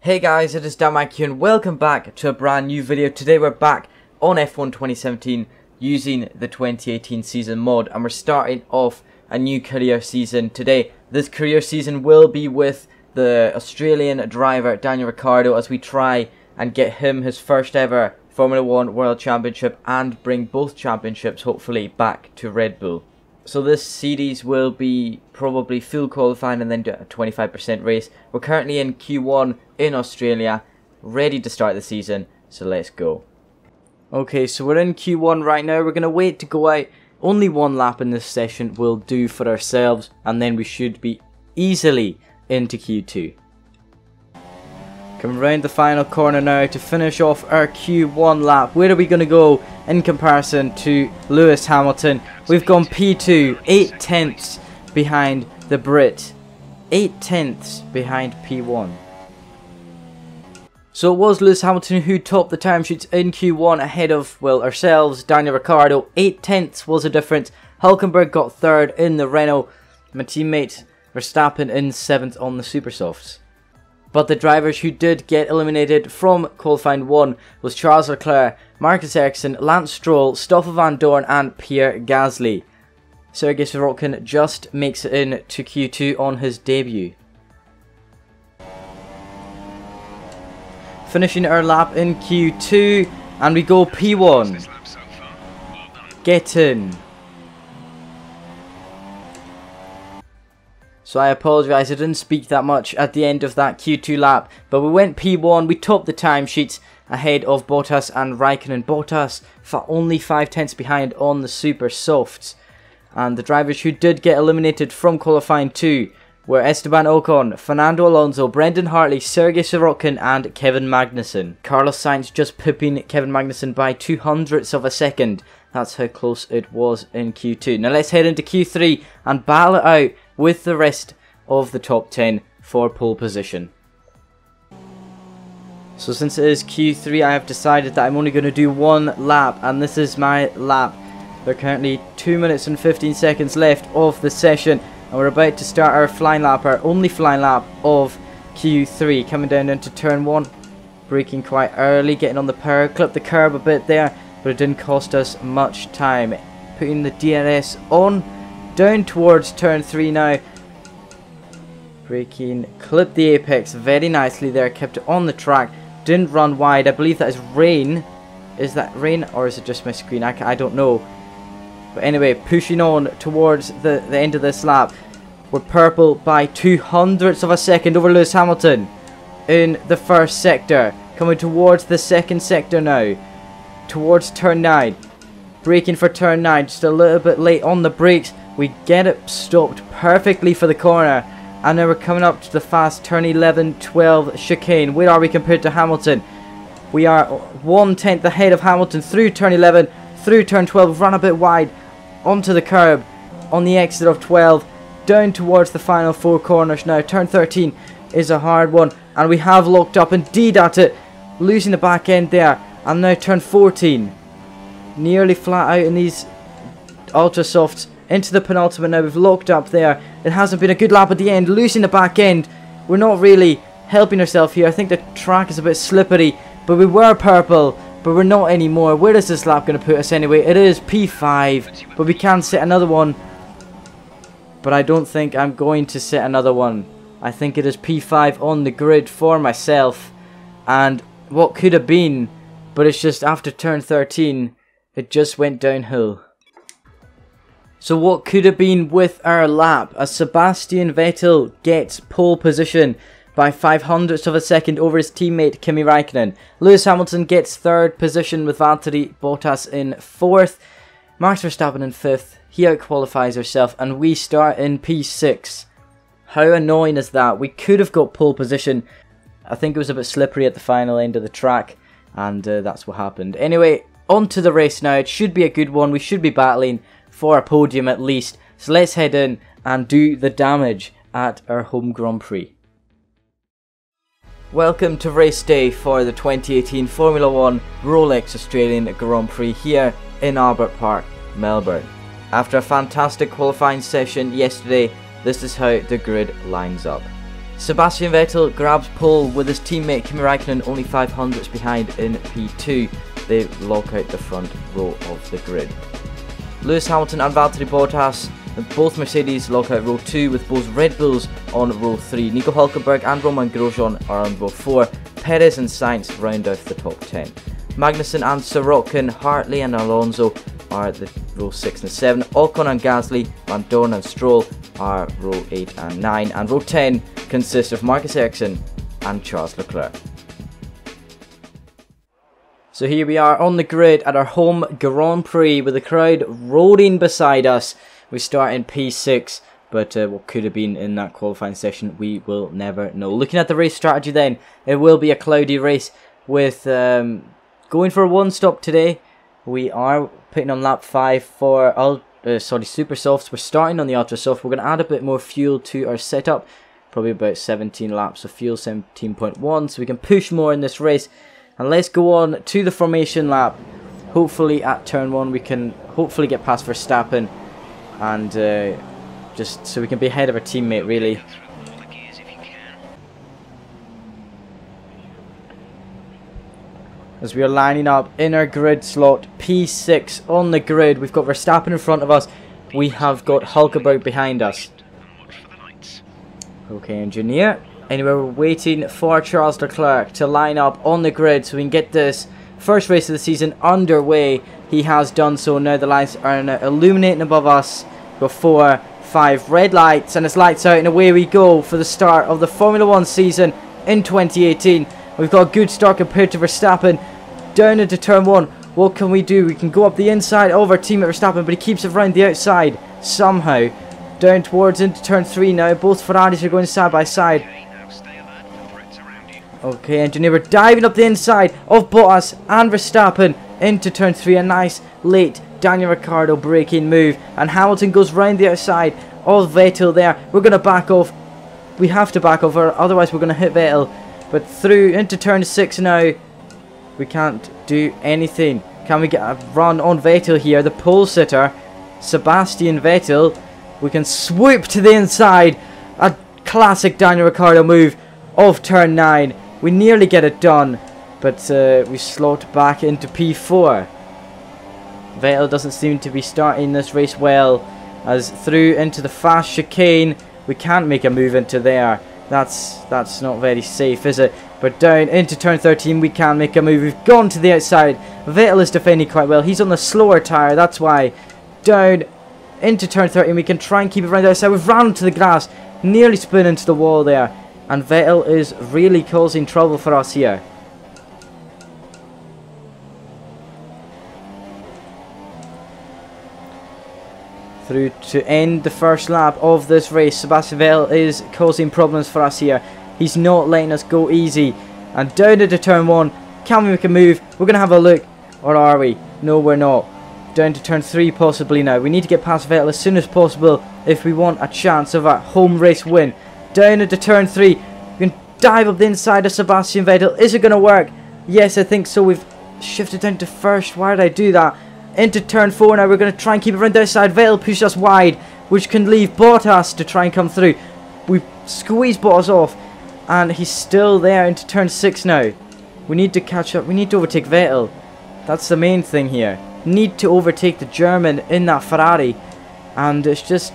Hey guys, it is Daniel Ricciardo and welcome back to a brand new video. Today we're back on F1 2017 using the 2018 season mod, and we're starting off a new career season today. This career season will be with the Australian driver Daniel Ricciardo as we try and get him his first ever Formula 1 World Championship and bring both championships hopefully back to Red Bull. So this series will be probably full qualifying and then do a 25% race. We're currently in Q1 in Australia, ready to start the season, so let's go. Okay, so we're in Q1 right now. We're going to wait to go out. Only one lap in this session will do for ourselves, and then we should be easily into Q2. Coming round the final corner now to finish off our Q1 lap. Where are we going to go in comparison to Lewis Hamilton? We've gone P2, 8 tenths behind the Brit. 8 tenths behind P1. So it was Lewis Hamilton who topped the timesheets in Q1 ahead of, well, ourselves, Daniel Ricciardo. 8 tenths was the difference. Hulkenberg got third in the Renault. My teammate Verstappen in 7th on the Supersofts. But the drivers who did get eliminated from qualifying 1 was Charles Leclerc, Marcus Ericsson, Lance Stroll, Stoffel Van Dorn and Pierre Gasly. Sergei Sorokin just makes it in to Q2 on his debut. Finishing our lap in Q2 and we go P1. Get in. So I apologise, I didn't speak that much at the end of that Q2 lap, but we went P1, we topped the timesheets ahead of Bottas and Raikkonen. Bottas only 5 tenths behind on the Super Softs. And the drivers who did get eliminated from qualifying 2 were Esteban Ocon, Fernando Alonso, Brendan Hartley, Sergei Sorokin and Kevin Magnussen. Carlos Sainz just pipping Kevin Magnussen by 0.02 of a second. That's how close it was in Q2. Now let's head into Q3 and battle it out with the rest of the top 10 for pole position. So since it is Q3, I have decided that I'm only going to do one lap, and this is my lap. There are currently 2 minutes and 15 seconds left of the session, and we're about to start our flying lap, our only flying lap of Q3. Coming down into turn 1, braking quite early, getting on the power, clipped the curb a bit there, but it didn't cost us much time. Putting the DRS on, down towards turn 3 now. Braking, clipped the apex very nicely there, kept it on the track, didn't run wide. I believe that is rain. Is that rain or is it just my screen? I don't know. But anyway, pushing on towards the end of this lap. We're purple by 0.02 of a second over Lewis Hamilton in the first sector. Coming towards the second sector now. Towards turn 9. Braking for turn 9. Just a little bit late on the brakes. We get it stopped perfectly for the corner. And now we're coming up to the fast turn 11, 12 chicane. Where are we compared to Hamilton? We are 1 tenth ahead of Hamilton through turn 11, through turn 12. Run a bit wide onto the curb on the exit of 12. Down towards the final 4 corners now. Turn 13 is a hard one. And we have locked up indeed at it. Losing the back end there. And now turn 14. Nearly flat out in these ultra softs. Into the penultimate now. We've locked up there. It hasn't been a good lap at the end. Losing the back end. We're not really helping ourselves here. I think the track is a bit slippery. But we were purple. But we're not anymore. Where is this lap going to put us anyway? It is P5. But we can set another one. But I don't think I'm going to set another one. I think it is P5 on the grid for myself. And what could have been. But it's just after turn 13. It just went downhill. So what could have been with our lap as Sebastian Vettel gets pole position by 0.05 of a second over his teammate Kimi Raikkonen. Lewis Hamilton gets 3rd position with Valtteri Bottas in 4th. Max Verstappen in 5th. He outqualifies himself and we start in P6. How annoying is that? We could have got pole position. I think it was a bit slippery at the final end of the track and that's what happened. Anyway, on to the race now. It should be a good one. We should be battling for a podium at least. So let's head in and do the damage at our home Grand Prix. Welcome to race day for the 2018 Formula 1 Rolex Australian Grand Prix here in Albert Park, Melbourne. After a fantastic qualifying session yesterday, this is how the grid lines up. Sebastian Vettel grabs pole with his teammate Kimi Räikkönen only 500ths behind in P2. They lock out the front row of the grid. Lewis Hamilton and Valtteri Bottas, both Mercedes, lock out row 2 with both Red Bulls on row 3. Nico Hülkenberg and Romain Grosjean are on row 4. Perez and Sainz round out the top 10. Magnussen and Sorokin, Hartley and Alonso are the row 6 and 7. Ocon and Gasly, Van Dorn and Stroll are row 8 and 9. And row 10 consists of Marcus Ericsson and Charles Leclerc. So here we are on the grid at our home Grand Prix with the crowd roaring beside us. We start in P6, but what could have been in that qualifying session, we will never know. Looking at the race strategy then, it will be a cloudy race with going for a one-stop today. We are putting on lap 5 for super softs. We're starting on the ultra soft. We're going to add a bit more fuel to our setup, probably about 17 laps of fuel, 17.1, so we can push more in this race. And let's go on to the formation lap. Hopefully at turn 1 we can hopefully get past Verstappen, and just so we can be ahead of our teammate really. As we are lining up in our grid slot, P6 on the grid, we've got Verstappen in front of us, we have got Hülkenberg behind us. Okay, engineer. Anyway, we're waiting for Charles Leclerc to line up on the grid so we can get this first race of the season underway. He has done so. Now the lights are illuminating above us. We've got 4, 5 red lights, and it's lights out, and away we go for the start of the Formula 1 season in 2018. We've got a good start compared to Verstappen. Down into turn 1, what can we do? We can go up the inside of our teammate Verstappen, but he keeps it around the outside somehow. Down towards into turn 3 now. Both Ferraris are going side by side. Okay, engineer, we're diving up the inside of Bottas and Verstappen into turn 3. A nice late Daniel Ricciardo braking move, and Hamilton goes round the outside of Vettel there. We're going to back off. We have to back off, or otherwise we're going to hit Vettel. But through into turn 6 now, we can't do anything. Can we get a run on Vettel here? The pole sitter, Sebastian Vettel. We can swoop to the inside. A classic Daniel Ricciardo move of turn 9. We nearly get it done, but we slot back into P4. Vettel doesn't seem to be starting this race well, as through into the fast chicane, we can't make a move into there. That's not very safe, is it? But down into turn 13, we can make a move. We've gone to the outside. Vettel is defending quite well. He's on the slower tyre, that's why. Down into turn 13, we can try and keep it around the outside. We've ran into the grass, nearly spun into the wall there. And Vettel is really causing trouble for us here. Through to end the first lap of this race, Sebastian Vettel is causing problems for us here. He's not letting us go easy. And down into turn 1, can we make a move? We're going to have a look. Or are we? No, we're not. Down to turn 3 possibly now. We need to get past Vettel as soon as possible if we want a chance of a home race win. Down into turn 3. We can dive up the inside of Sebastian Vettel. Is it going to work? Yes, I think so. We've shifted down to first. Why did I do that? Into turn 4 now. We're going to try and keep it around the outside. Vettel pushed us wide, which can leave Bottas to try and come through. We squeezed Bottas off, and he's still there into turn 6 now. We need to catch up. We need to overtake Vettel. That's the main thing here. Need to overtake the German in that Ferrari, and it's just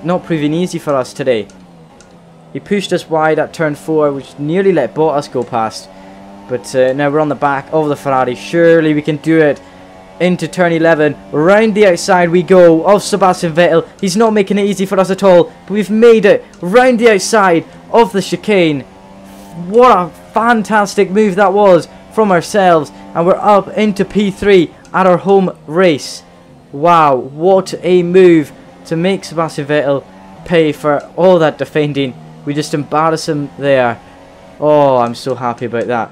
not proving easy for us today. He pushed us wide at turn 4, which nearly let Bottas go past. But now we're on the back of the Ferrari. Surely we can do it. Into turn 11. Round the outside we go of Sebastian Vettel. He's not making it easy for us at all. But we've made it round the outside of the chicane. What a fantastic move that was from ourselves. And we're up into P3 at our home race. Wow, what a move to make Sebastian Vettel pay for all that defending. We just embarrass him there. Oh, I'm so happy about that.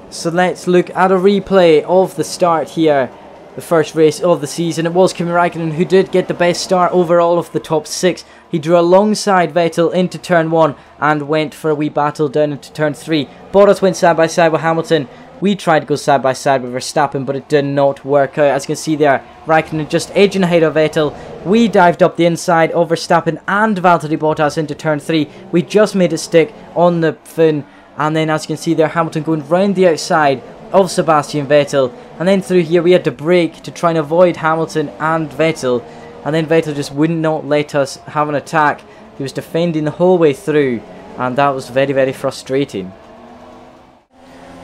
So let's look at a replay of the start here. The first race of the season. It was Kimi Räikkönen who did get the best start overall of the top 6. He drew alongside Vettel into turn 1 and went for a wee battle down into turn 3. Bottas went side by side with Hamilton. We tried to go side by side with Verstappen, but it did not work out. As you can see there, Raikkonen just edging ahead of Vettel. We dived up the inside of Verstappen and Valtteri Bottas into turn 3. We just made it stick on the fin. And then as you can see there, Hamilton going round the outside of Sebastian Vettel. And then through here we had to brake to try and avoid Hamilton and Vettel. And then Vettel just would not let us have an attack. He was defending the whole way through. And that was very, very frustrating.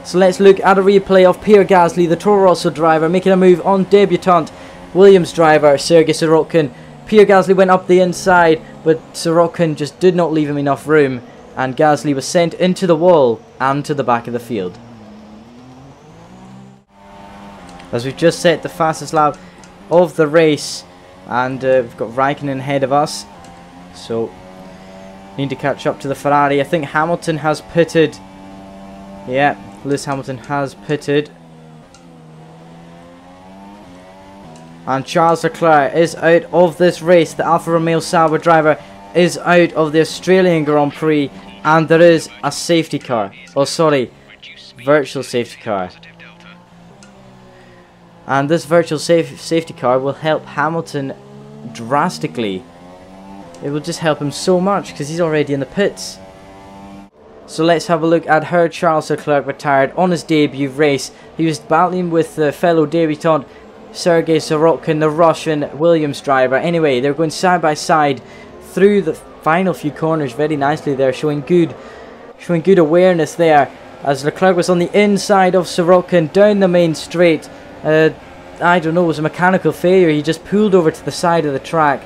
So let's look at a replay of Pierre Gasly, the Toro Rosso driver, making a move on debutant Williams driver Sergei Sirotkin. Pierre Gasly went up the inside, but Sirotkin just did not leave him enough room, and Gasly was sent into the wall and to the back of the field. As we've just set the fastest lap of the race, and we've got Raikkonen ahead of us, so need to catch up to the Ferrari. I think Hamilton has pitted. Yeah, Lewis Hamilton has pitted. And Charles Leclerc is out of this race. The Alfa Romeo Sauber driver is out of the Australian Grand Prix. And there is a safety car. Oh, sorry. Virtual safety car. And this virtual safety car will help Hamilton drastically. It will just help him so much because he's already in the pits. So let's have a look at how Charles Leclerc retired on his debut race. He was battling with the fellow debutant Sergei Sirotkin, the Russian Williams driver. Anyway, they're going side by side through the final few corners very nicely there, showing good awareness there. As Leclerc was on the inside of Sirotkin down the main straight. I don't know, it was a mechanical failure. He just pulled over to the side of the track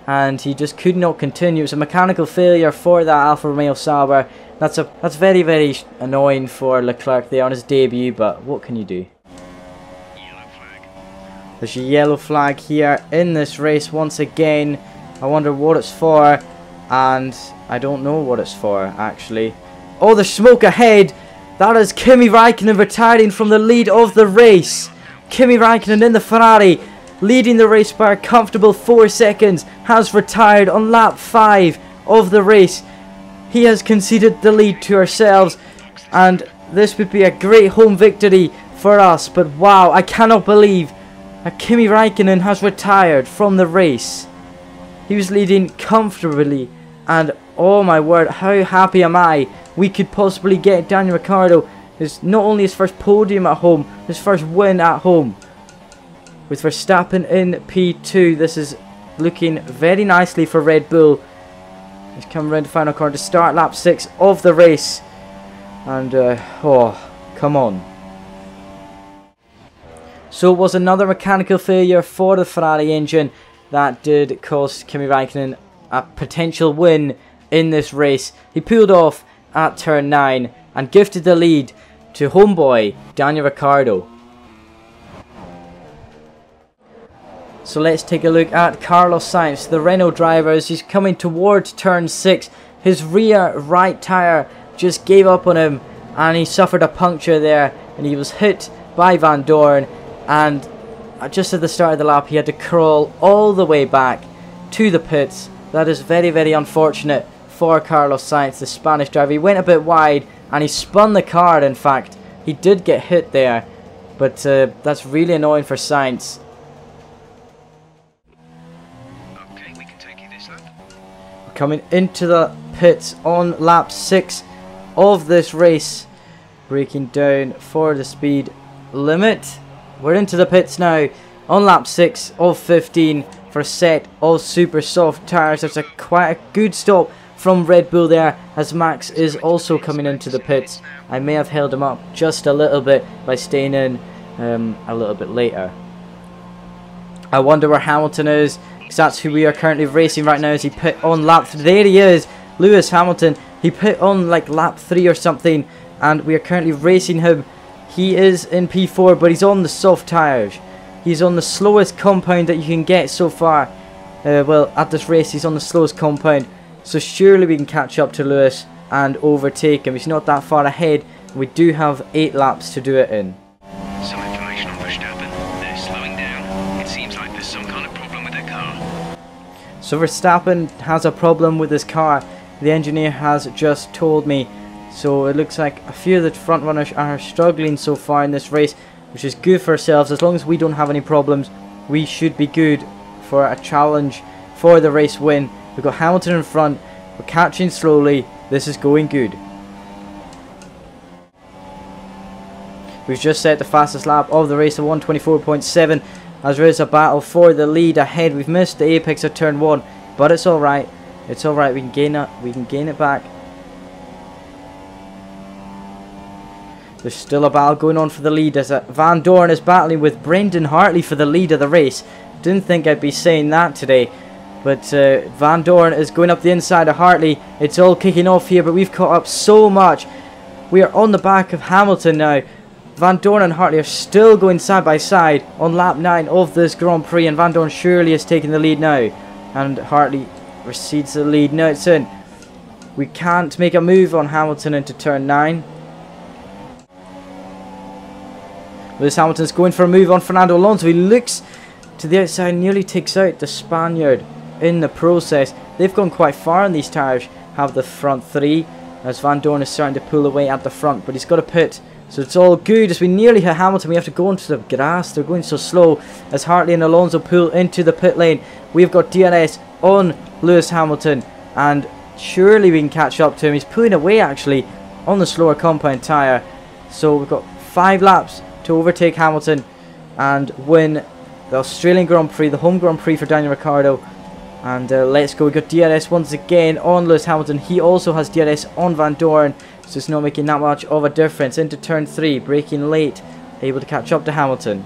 and he just could not continue. It was a mechanical failure for that Alfa Romeo Sauber. That's very, very annoying for Leclerc there on his debut, but what can you do? There's a yellow flag here in this race once again. I wonder what it's for, and I don't know what it's for actually. Oh, there's smoke ahead. That is Kimi Raikkonen retiring from the lead of the race. Kimi Raikkonen in the Ferrari, leading the race by a comfortable 4 seconds, has retired on lap 5 of the race. He has conceded the lead to ourselves, and this would be a great home victory for us. But wow, I cannot believe that Kimi Raikkonen has retired from the race. He was leading comfortably, and oh my word, how happy am I we could possibly get Daniel Ricciardo not only his first podium at home, his first win at home. With Verstappen in P2, this is looking very nicely for Red Bull. He's come around the final corner to start lap 6 of the race. And, oh, come on. So it was another mechanical failure for the Ferrari engine that did cost Kimi Raikkonen a potential win in this race. He pulled off at turn 9 and gifted the lead to homeboy Daniel Ricciardo. So let's take a look at Carlos Sainz, the Renault driver, as he's coming towards turn 6. His rear right tyre just gave up on him and he suffered a puncture there, and he was hit by Van Dorn, and just at the start of the lap he had to crawl all the way back to the pits. That is very, very unfortunate for Carlos Sainz, the Spanish driver. He went a bit wide and he spun the car. In fact, he did get hit there, but that's really annoying for Sainz. Coming into the pits on lap 6 of this race, braking down for the speed limit. We're into the pits now on lap 6 of 15 for a set of super soft tyres. There's quite a good stop from Red Bull there, as Max is also coming into the pits. I may have held him up just a little bit by staying in a little bit later. I wonder where Hamilton is, because that's who we are currently racing right now. As he pit on lap 3. There he is, Lewis Hamilton. He pit on like lap 3 or something, and we are currently racing him. He is in P4, but he's on the soft tyres. He's on the slowest compound that you can get so far. Well, at this race he's on the slowest compound, so surely we can catch up to Lewis and overtake him. He's not that far ahead. We do have 8 laps to do it in. Some information on Verstappen. They're slowing down. It seems like there's some kind of problem with their car. So Verstappen has a problem with his car. The engineer has just told me. So it looks like a few of the front runners are struggling so far in this race, which is good for ourselves. As long as we don't have any problems, we should be good for a challenge for the race win. We've got Hamilton in front, we're catching slowly, this is going good. We've just set the fastest lap of the race of 1:24.7 as there is a battle for the lead ahead. We've missed the apex of turn 1, but it's alright. It's alright, we can gain it back. There's still a battle going on for the lead as Van Dorn is battling with Brendan Hartley for the lead of the race. Didn't think I'd be saying that today, but Van Dorn is going up the inside of Hartley. It's all kicking off here, but we've caught up so much. We are on the back of Hamilton now. Van Dorn and Hartley are still going side by side on lap 9 of this Grand Prix, and Van Dorn surely is taking the lead now, and Hartley recedes the lead. Now it's in. We can't make a move on Hamilton into turn 9. Lewis Hamilton's going for a move on Fernando Alonso. He looks to the outside, nearly takes out the Spaniard in the process. They've gone quite far on these tyres, have the front 3, as Van Dorn is starting to pull away at the front, but he's got a pit. So it's all good as we nearly hit Hamilton. We have to go into the grass. They're going so slow as Hartley and Alonso pull into the pit lane. We've got DRS on Lewis Hamilton, and surely we can catch up to him. He's pulling away actually on the slower compound tyre. So we've got 5 laps to overtake Hamilton and win the Australian Grand Prix, the home Grand Prix for Daniel Ricciardo. And let's go. We've got DRS once again on Lewis Hamilton. He also has DRS on Van Dorn, so it's not making that much of a difference. Into turn 3, braking late, able to catch up to Hamilton.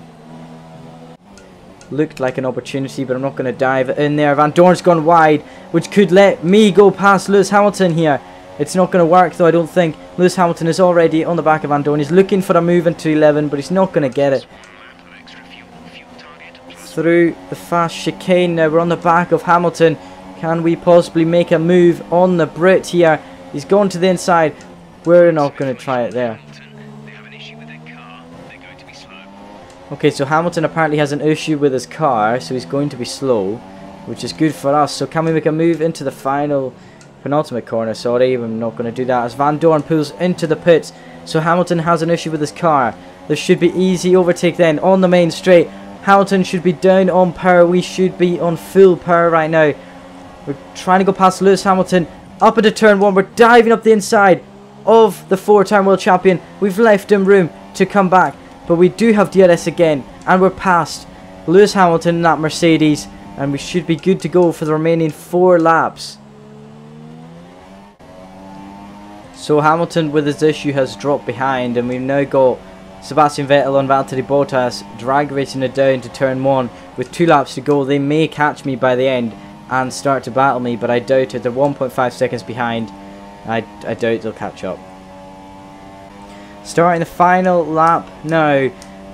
Looked like an opportunity, but I'm not going to dive in there. Van Dorn's gone wide, which could let me go past Lewis Hamilton here. It's not going to work though, I don't think. Lewis Hamilton is already on the back of Van Dorn. He's looking for a move into 11, but he's not going to get it. Through the fast chicane now, we're on the back of Hamilton. Can we possibly make a move on the Brit here? He's gone to the inside. We're not going to try it there. Okay, so Hamilton apparently has an issue with his car, so he's going to be slow, which is good for us. So can we make a move into the penultimate corner? Sorry, I'm not going to do that as Van Dorn pulls into the pits. So Hamilton has an issue with his car. There should be easy overtake then on the main straight. Hamilton should be down on power. We should be on full power right now. We're trying to go past Lewis Hamilton up into turn 1. We're diving up the inside of the 4-time world champion. We've left him room to come back, but we do have DRS again, and we're past Lewis Hamilton in that Mercedes, and we should be good to go for the remaining 4 laps. So Hamilton with his issue has dropped behind, and we've now got Sebastian Vettel and Valtteri Bottas drag racing it down to turn 1 with 2 laps to go. They may catch me by the end and start to battle me, but I doubt it. They're 1.5 seconds behind. I doubt they'll catch up. Starting the final lap now.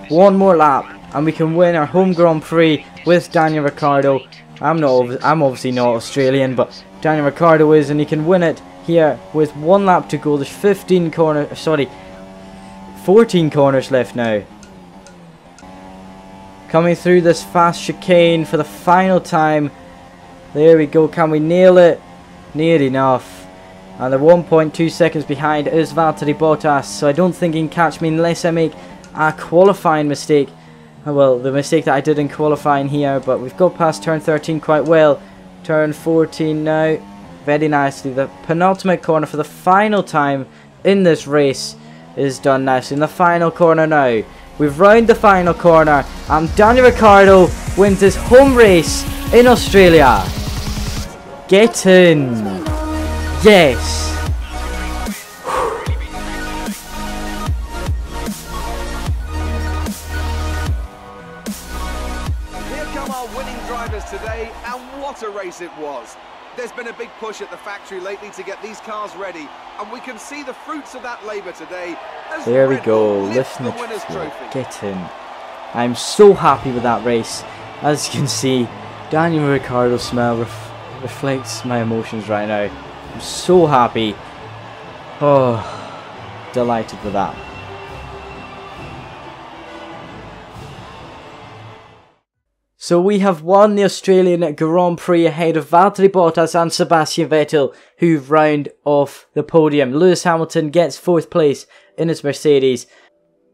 1 more lap and we can win our home Grand Prix with Daniel Ricciardo. I'm obviously not Australian, but Daniel Ricciardo is, and he can win it here with 1 lap to go. There's 14 corners left now. Coming through this fast chicane for the final time. There we go. Can we nail it? Near enough. And the 1.2 seconds behind is Valtteri Bottas, so I don't think he can catch me unless I make a qualifying mistake. Well, the mistake that I did in qualifying here, but we've got past turn 13 quite well. Turn 14 now. Very nicely. The penultimate corner for the final time in this race is done now. So in the final corner now, we've rounded the final corner, and Daniel Ricciardo wins his home race in Australia. Get in. Yes. Here come our winning drivers today, and what a race it was. There's been a big push at the factory lately to get these cars ready, and we can see the fruits of that labour today. There we go, lifting the trophy. Get in. I'm so happy with that race. As you can see, Daniel Ricciardo's smile reflects my emotions right now. I'm so happy. Oh, delighted with that. So we have won the Australian Grand Prix ahead of Valtteri Bottas and Sebastian Vettel, who round off the podium. Lewis Hamilton gets 4th place in his Mercedes.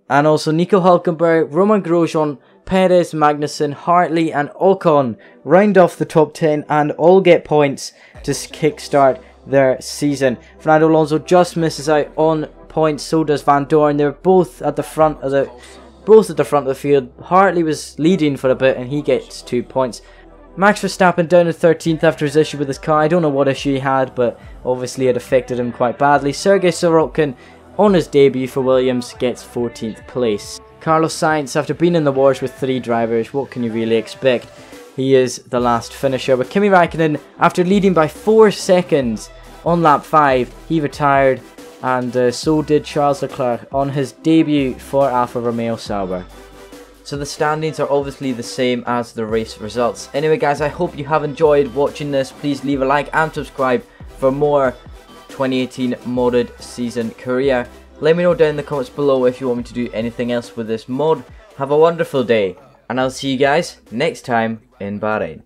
And also Nico Hülkenberg, Romain Grosjean, Perez, Magnussen, Hartley and Ocon round off the top 10 and all get points to kickstart their season. Fernando Alonso just misses out on points, so does Van Dorn. They're both at the front of the field. Hartley was leading for a bit and he gets 2 points. Max Verstappen down to 13th after his issue with his car. I don't know what issue he had, but obviously it affected him quite badly. Sergei Sorokin, on his debut for Williams, gets 14th place. Carlos Sainz, after being in the wars with 3 drivers, what can you really expect? He is the last finisher. With Kimi Raikkonen, after leading by 4 seconds on lap 5, he retired, and so did Charles Leclerc on his debut for Alfa Romeo Sauber. So the standings are obviously the same as the race results. Anyway guys, I hope you have enjoyed watching this. Please leave a like and subscribe for more 2018 modded season career. Let me know down in the comments below if you want me to do anything else with this mod. Have a wonderful day, and I'll see you guys next time in Bahrain.